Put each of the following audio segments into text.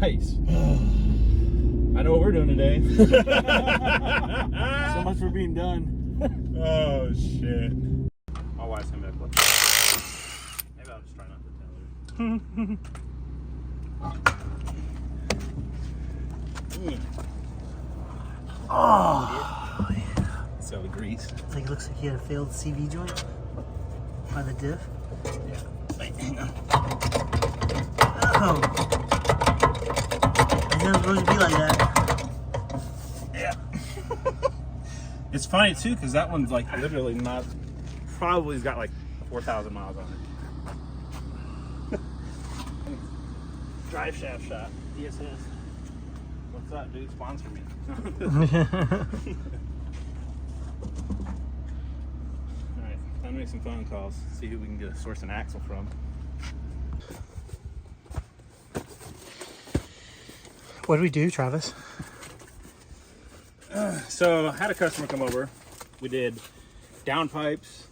Nice. I know what we're doing today. So much for being done. Oh shit. My wife's coming back. Maybe I'll just try not to tell her. Oh, yeah. So the grease. It's like it looks like he had a failed CV joint by the diff. Yeah. Wait, hang on. Oh. It's not supposed to be like that. Yeah. It's funny too, because that one's like literally not. Probably got like 4,000 miles on it. Drive shaft shot. DSS. What's up, dude? Sponsor me. Alright, time to make some phone calls. See who we can get a source an axle from. What do we do, Travis? So I had a customer come over. We did downpipes.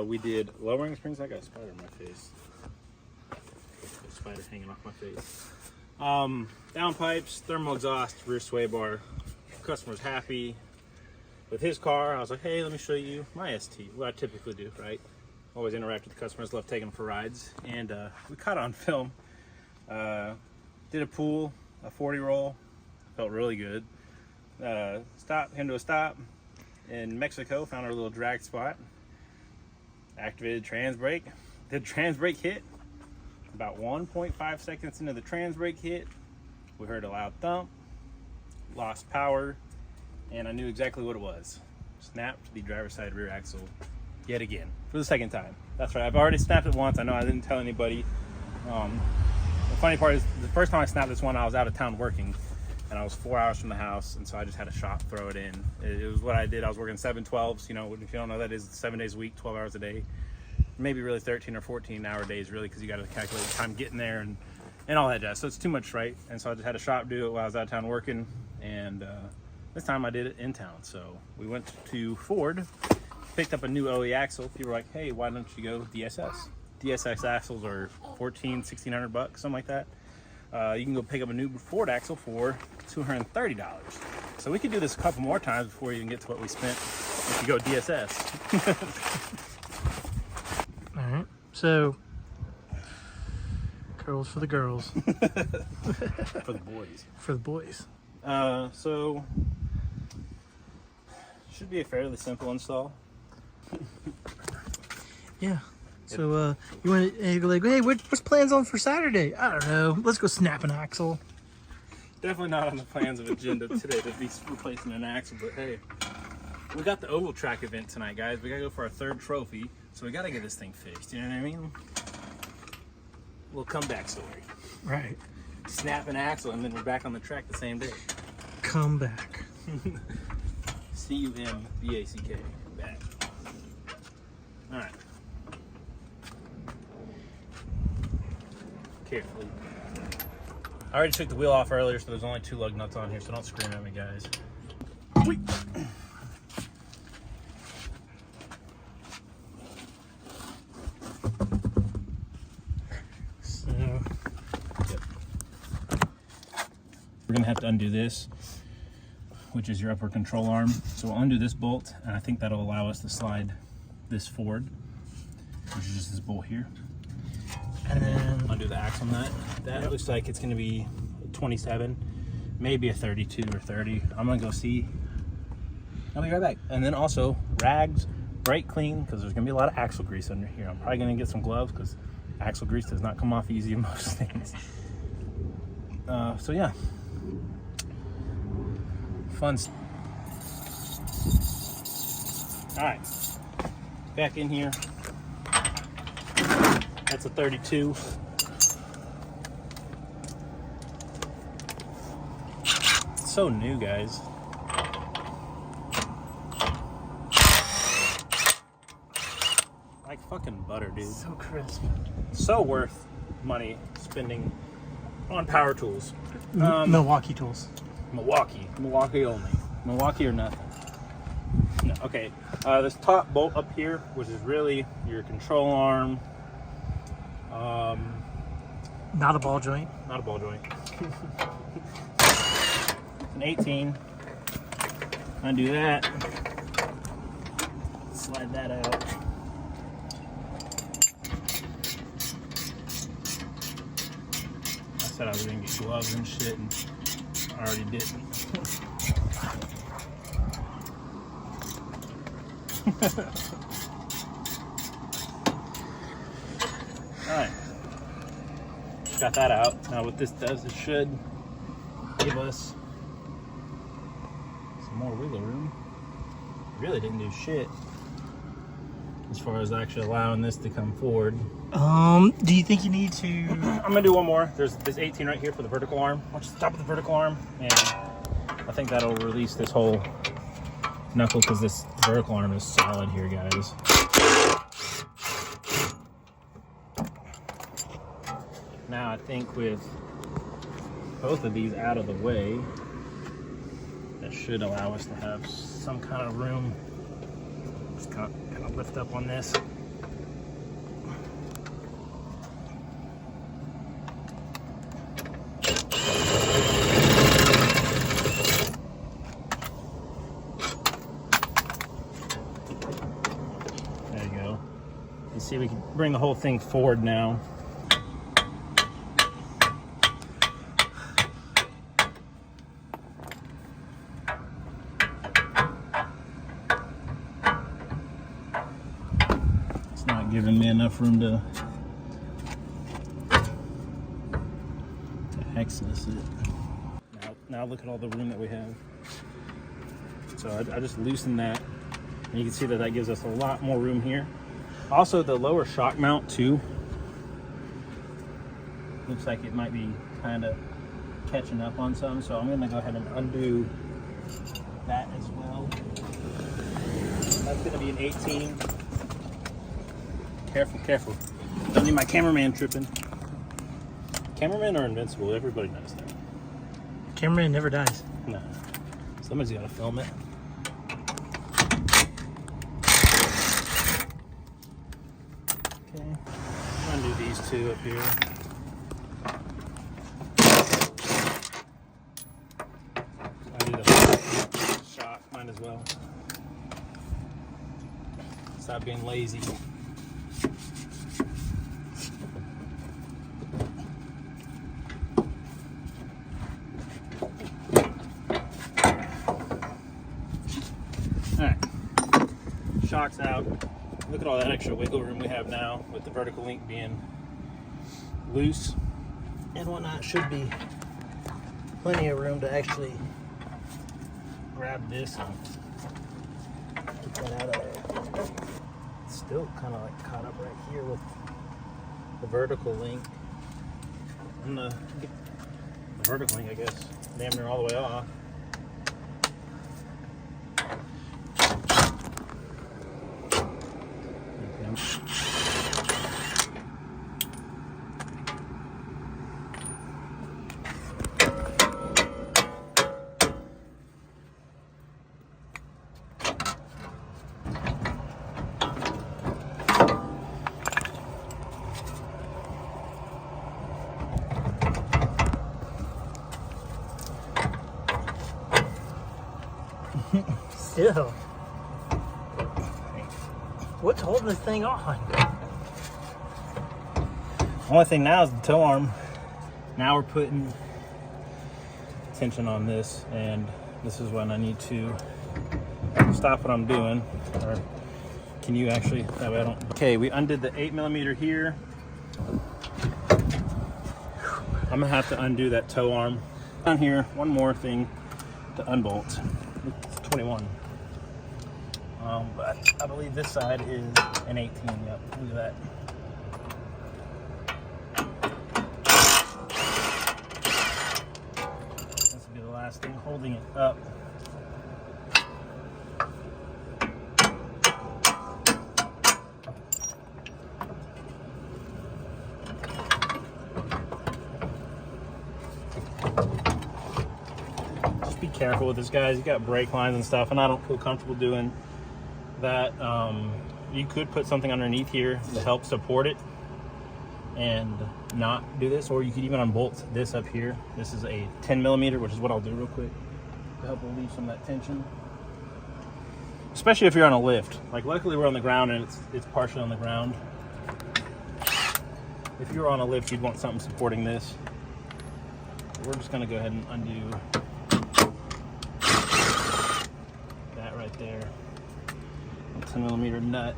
We did lowering springs. I got a spider in my face. A spider hanging off my face. Downpipes, thermal exhaust, rear sway bar. Customer's happy with his car. I was like, hey, let me show you my ST. What I typically do, right? Always interact with the customers, love taking them for rides. And we caught it on film. Did a pool, a 40 roll. Felt really good. Came to a stop in Mexico, found our little drag spot. Activated trans brake. Did trans brake hit. About 1.5 seconds into the trans brake hit, we heard a loud thump, lost power, and I knew exactly what it was. Snapped the driver's side rear axle yet again for the second time. That's right, I've already snapped it once. I know I didn't tell anybody. The funny part is the first time I snapped this one, I was out of town working, and I was 4 hours from the house, and so I just had a shop throw it in. It was what I did. I was working 7/12s. You know, if you don't know, that is 7 days a week, 12 hours a day. Maybe really 13 or 14 hour days, really, because you got to calculate the time getting there and all that jazz. So it's too much, right? And so I just had a shop do it while I was out of town working, and this time I did it in town. So we went to Ford, picked up a new OE axle. People were like, hey, why don't you go DSS? DSX axles are $1,400, $1,600, something like that. You can go pick up a new Ford axle for $230. So we could do this a couple more times before you even get to what we spent if you go DSS. All right. So, curls for the girls. For the boys. For the boys. So, should be a fairly simple install. Yeah. So, you want to go like, hey, what's plans on for Saturday? I don't know. Let's go snap an axle. Definitely not on the plans of agenda today to be replacing an axle, but hey, we got the oval track event tonight, guys. We gotta go for our third trophy, so we gotta get this thing fixed. You know what I mean? Little comeback story. Right. Snap an axle, and then we're back on the track the same day. Come back. C-U-M-B-A-C-K. Back. All right. Carefully. I already took the wheel off earlier, so there's only 2 lug nuts on here, so don't scream at me, guys. So, yep. We're gonna have to undo this, which is your upper control arm. So we'll undo this bolt, and I think that'll allow us to slide this forward, which is just this bolt here. and then Undo the axle nut. That Yep. looks like it's gonna be 27, maybe a 32 or 30. I'm gonna go see. I'll be right back. And then also rags, brake clean, because there's gonna be a lot of axle grease under here. I'm probably gonna get some gloves because axle grease does not come off easy in most things. So yeah, fun. All right, back in here. That's a 32. It's so new, guys. Like fucking butter, dude. so crisp. So worth money spending on power tools. Milwaukee tools. Milwaukee only. Milwaukee or nothing. No, okay. This top bolt up here, which is really your control arm. Not a ball joint. Not a ball joint. It's an 18. Undo that. Slide that out. I said I was gonna get gloves and shit, and I already didn't. Alright. Got that out. Now what this does, it should give us some more wiggle room. Really didn't do shit as far as actually allowing this to come forward. Do you think you need to... I'm gonna do one more. There's this 18 right here for the vertical arm. I'll just stop with the vertical arm, and I think that'll release this whole knuckle, because this vertical arm is solid here, guys. Now I think with both of these out of the way, that should allow us to have some kind of room. Just kind of lift up on this. There you go. You see, we can bring the whole thing forward now. Giving me enough room to access it. Now look at all the room that we have. So I just loosened that, and you can see that that gives us a lot more room here. Also, the lower shock mount too looks like it might be kind of catching up on some, so I'm going to go ahead and undo that as well. That's going to be an 18. Careful, careful. Don't need my cameraman tripping. Cameramen are invincible. Everybody knows that. Cameraman never dies. No. Somebody's got to film it. Okay. Undo these two up here. Undo the shock. Might as well. Stop being lazy. Alright, shock's out. Look at all that extra wiggle room we have now with the vertical link being loose and whatnot. Should be plenty of room to actually grab this and get that out of there. It's still kind of like caught up right here with the vertical link. I'm gonna get the vertical link, I guess, damn near all the way off. Still. What's holding this thing on? Only thing now is the toe arm. Now we're putting tension on this, and this is when I need to stop what I'm doing. Or can you actually, that way I don't. Okay, we undid the 8mm here. I'm gonna have to undo that toe arm. Down here, one more thing to unbolt. It's 21. But I believe this side is an 18. Yep, look at that. This will be the last thing holding it up. Just be careful with this, guys. You got brake lines and stuff, and I don't feel comfortable doing that. You could put something underneath here to help support it, and not do this, or you could even unbolt this up here. This is a 10 millimeter, which is what I'll do real quick to help relieve some of that tension. Especially if you're on a lift. Like luckily we're on the ground and it's partially on the ground. If you're on a lift, you'd want something supporting this. We're just gonna go ahead and undo that right there. A 10 millimeter nut.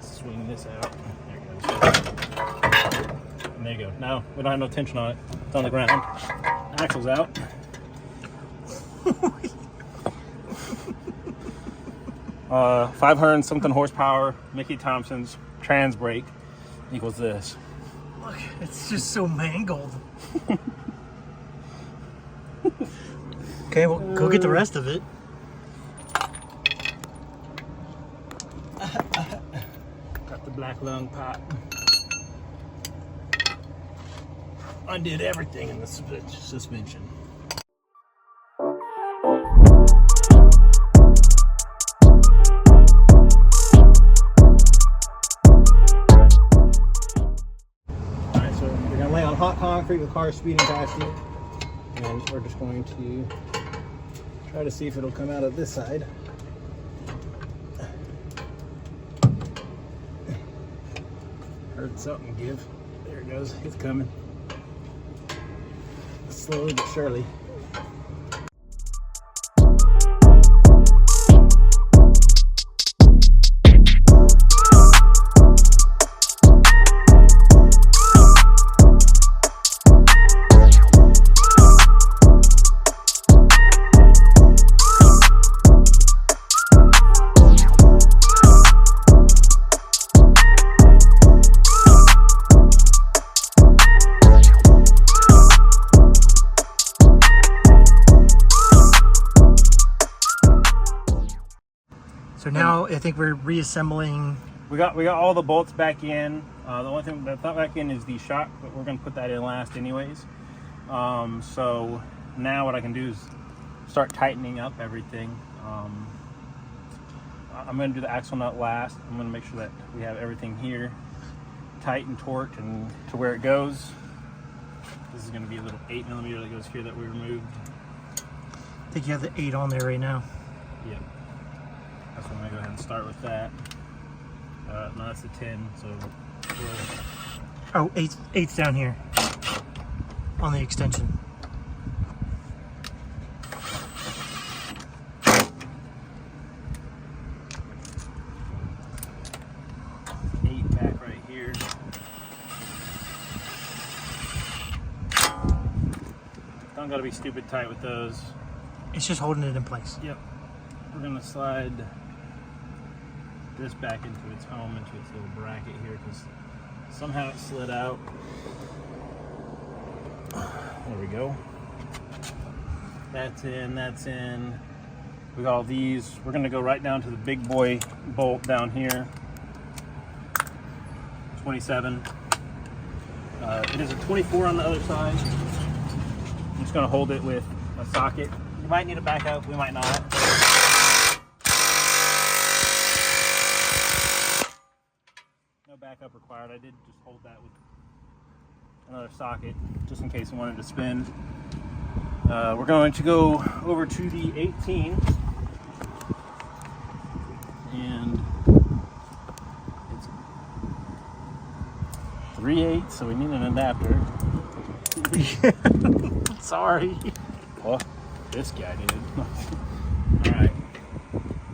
Swing this out. There it goes. And there you go. Now we don't have no tension on it. It's on the ground. Axle's out. 500 and something horsepower, Mickey Thompson's trans brake equals this. Look, it's just so mangled. Okay, well, go get the rest of it. Got the black lung pop. Undid everything in the suspension. Hot concrete with cars speeding past you, and we're just going to try to see if it'll come out of this side. Heard something give. There it goes. It's coming. Slowly but surely. So now I think we're reassembling. We got all the bolts back in. The only thing that's not back in is the shock, but we're gonna put that in last anyways. So now what I can do is start tightening up everything. I'm gonna do the axle nut last. I'm gonna make sure that we have everything here tight and torqued and to where it goes. This is gonna be a little 8 millimeter that goes here that we removed. I think you have the 8 on there right now. Yep. That's when I go ahead and start with that. No, that's the 10, so Oh, 8's down here on the extension. back right here. Don't gotta be stupid tight with those. It's just holding it in place. Yep. We're gonna slide this back into its home, into its little bracket here, because somehow it slid out. There we go. That's in, that's in. We got all these. We're gonna go right down to the big boy bolt down here. 27. It is a 24 on the other side. I'm just gonna hold it with a socket. You might need a backup, we might not. No backup required. I did just hold that with another socket, just in case I wanted to spin. We're going to go over to the 18. And it's 3/8, so we need an adapter. Sorry. Well, this guy did. Alright.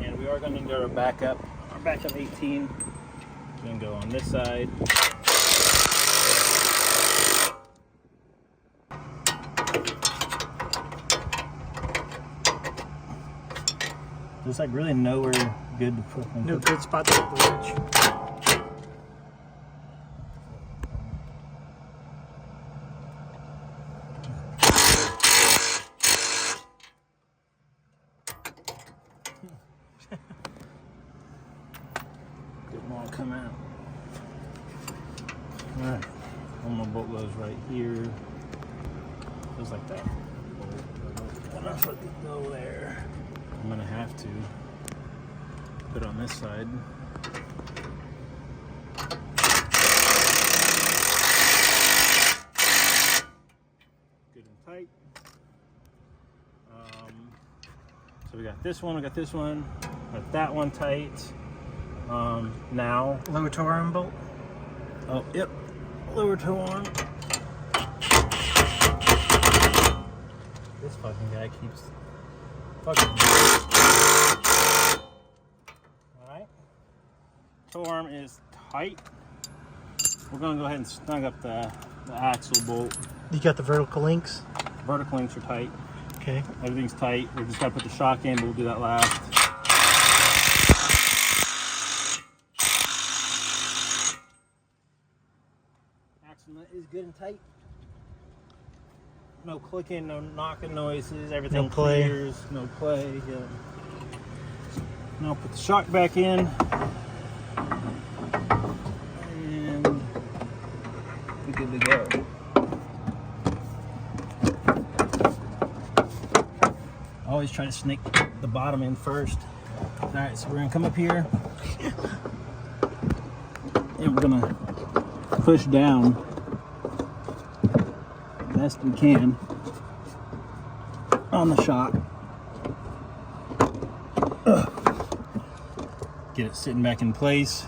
And we are going to need our backup 18. We're going to go on this side. There's like really nowhere good to put them. No good spot to put the verge. Didn't want to come out. Alright. One more bolt goes right here. Just like that. Bolt. Enough let it go there. I'm gonna have to put it on this side. good and tight. So we got this one, got that one tight. Now Lower toe arm bolt. Oh, yep. Lower toe arm. This fucking guy keeps fucking. Alright. Toe arm is tight. We're gonna go ahead and snug up the axle bolt. You got the vertical links? Vertical links are tight. Okay. Everything's tight. We just gotta put the shock in, but we'll do that last. Axle nut is good and tight. No clicking, no knocking noises, everything clears, no play. Yeah. Now put the shock back in. And we're good to go. Always try to snake the bottom in first. Alright, so we're gonna come up here and we're gonna push down best we can on the shock. Get it sitting back in place.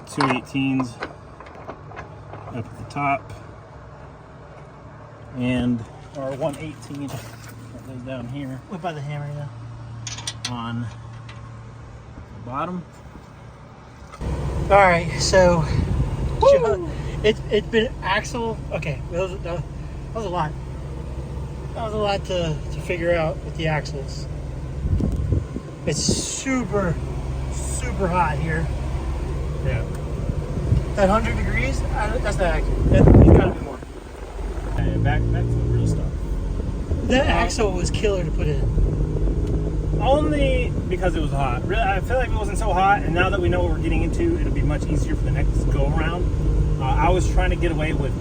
218s up at the top, and our 118 that goes down here. What by the hammer, yeah. On the bottom. All right, so it's been axle. Okay, that was a lot. That was a lot to figure out with the axles. It's super hot here. Yeah. At 100 degrees, that's not accurate. It's gotta be more. And back to the real stuff. That axle was killer to put in. Only because it was hot. Really, I feel like it wasn't so hot, and now that we know what we're getting into, it'll be much easier for the next go around. I was trying to get away with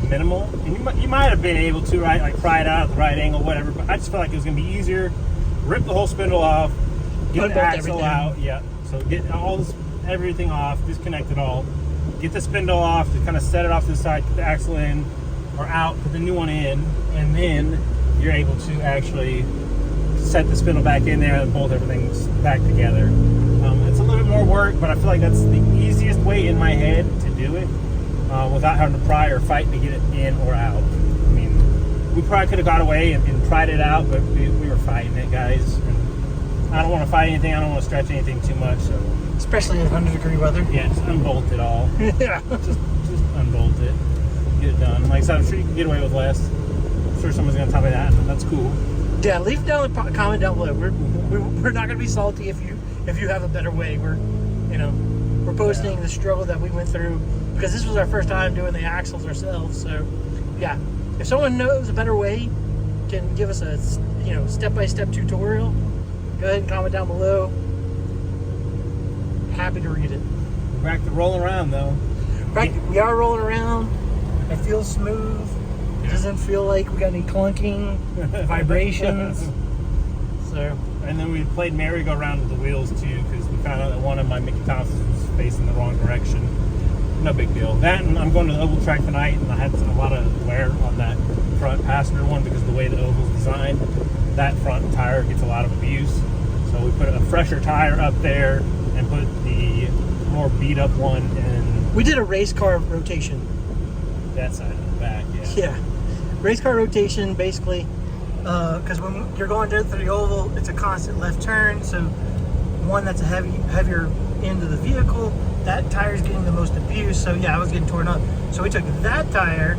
minimal, and you might have been able to, right? Like pry it out at the right angle, whatever. But I just felt like it was gonna be easier. Rip the whole spindle off, get the axle out. Yeah. So get everything off, disconnect it all, get the spindle off to kind of set it off to the side, put the axle in or out, put the new one in, and then you're able to actually set the spindle back in there and bolt everything back together. It's a little bit more work, but I feel like that's the easiest way in my head to do it without having to pry or fight to get it in or out. I mean, we probably could have got away and pried it out, but we were fighting it, guys. And I don't want to fight anything. I don't want to stretch anything too much. So, especially in 100-degree weather. yeah, just unbolt it all. Yeah, just unbolt it, get it done. Like I said, I'm sure you can get away with less. I'm sure someone's gonna tell me that, and that's cool. Yeah, leave down a comment down below. We're not gonna be salty if you have a better way. We're posting the struggle that we went through because this was our first time doing the axles ourselves. So yeah, if someone knows a better way, can give us a step-by-step tutorial, go ahead and comment down below. Happy to read it. We're back to rolling around though. Right, we are rolling around. It feels smooth. It doesn't feel like we got any clunking vibrations. So, and then we played merry-go-round with the wheels too, because we found out that one of my Mickey Thompsons was facing the wrong direction. No big deal. That, and I'm going to the oval track tonight, and I had a lot of wear on that front passenger one because of the way the oval's designed. That front tire gets a lot of abuse, so we put a fresher tire up there and put the more beat-up one in. We did a race car rotation. That side of the back, yeah. Yeah, race car rotation basically, because when you're going through the oval, it's a constant left turn. So one that's a heavier end of the vehicle, that tire's getting the most abuse. So yeah, I was getting torn up. So we took that tire,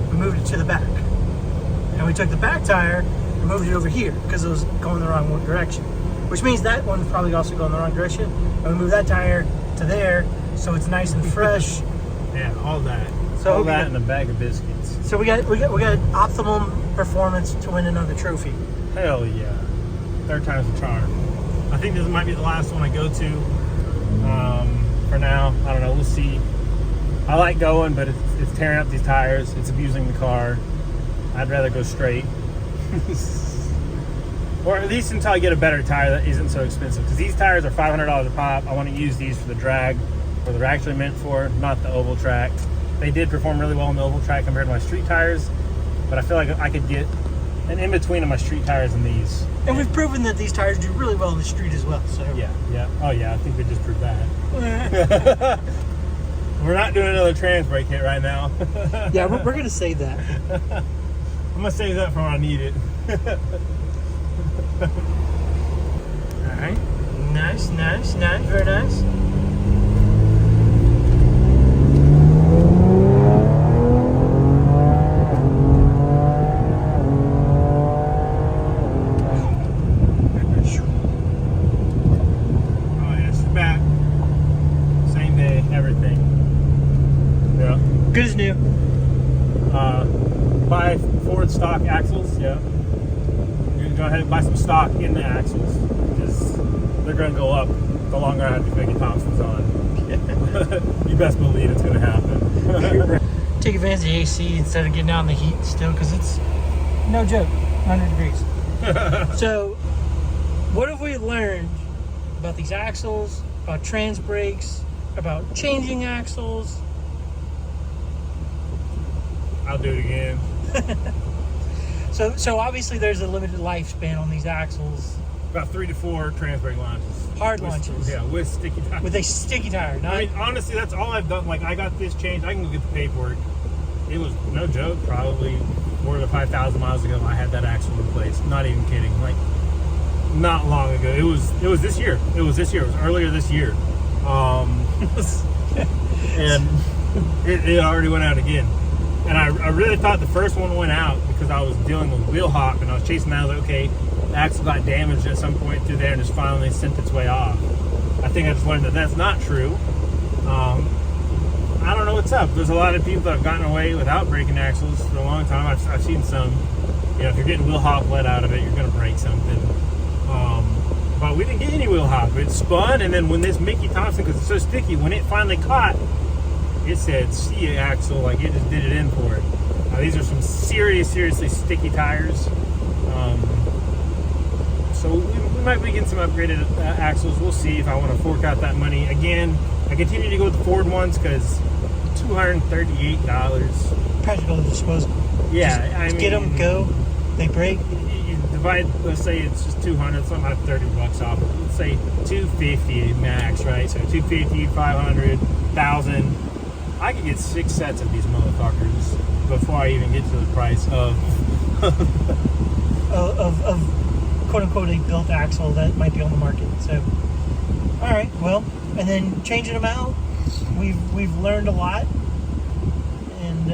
we moved it to the back, and we took the back tire and moved it over here because it was going the wrong direction. Which means that one's probably also going the wrong direction. And we moved that tire to there, so it's nice and fresh. Yeah, all that. So all that and a bag of biscuits. So we got optimum performance to win another trophy. Hell yeah. Third time's the charm. I think this might be the last one I go to. For now, I don't know. We'll see. I like going, but it's tearing up these tires. It's abusing the car. I'd rather go straight. Or at least until I get a better tire that isn't so expensive. Because these tires are $500 a pop. I want to use these for the drag, where they're actually meant for, not the oval track. They did perform really well on the oval track compared to my street tires. but I feel like I could get an in-between of my street tires and these. And we've proven that these tires do really well on the street as well. So Yeah. Oh yeah, I think we just proved that. We're not doing another trans brake hit right now. Yeah, we're gonna save that. I'm gonna save that for when I need it. All right. Nice, very nice. Good as new. Buy Ford stock axles, yeah. You can go ahead and buy some stock in the axles because they're going to go up the longer I have the Biggie Thompsons on. You best believe it's going to happen. Take advantage of the AC instead of getting out in the heat still, because it's no joke, 100 degrees. So, what have we learned about these axles, about trans brakes, about changing axles? I'll do it again. So obviously there's a limited lifespan on these axles. About 3 to 4 trans brake launches. Hard launches. Yeah, with sticky tires. With a sticky tire. Not, I mean, honestly, that's all I've done. Like, I got this changed. I can go get the paperwork. It was, no joke, probably more than 5,000 miles ago I had that axle replaced. Not even kidding. Like, not long ago. It was this year. It was earlier this year. And it already went out again. And I really thought the first one went out because I was dealing with wheel hop and I was chasing that. I was like, okay, the axle got damaged at some point through there and just finally sent its way off. I think I just learned that that's not true. I don't know what's up. There's a lot of people that have gotten away without breaking axles for a long time. I've seen some, you know, if you're getting wheel hop let out of it, you're going to break something. But we didn't get any wheel hop. It spun, and then when this Mickey Thompson, because it's so sticky, when it finally caught, it said, see ya, axle, like it just did it in for it. These are some seriously sticky tires. So we might be getting some upgraded axles. We'll see if I want to fork out that money. Again, I continue to go with the Ford ones because $238. practical and disposable. Yeah, just I mean, get them, go, they break. You divide, let's say it's just 200, so I'm at $30 off. Let's say 250 max, right? So 250, 500, 1,000. I could get 6 sets of these motherfuckers before I even get to the price of quote unquote a built axle that might be on the market. So, all right, well, and then changing them out, we've learned a lot, and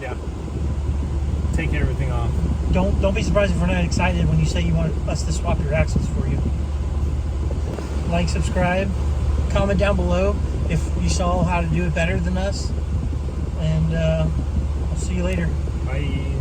yeah, take everything off. Don't be surprised if we're not excited when you say you want us to swap your axles for you. Like, subscribe, comment down below if you saw how to do it better than us, and I'll see you later. Bye.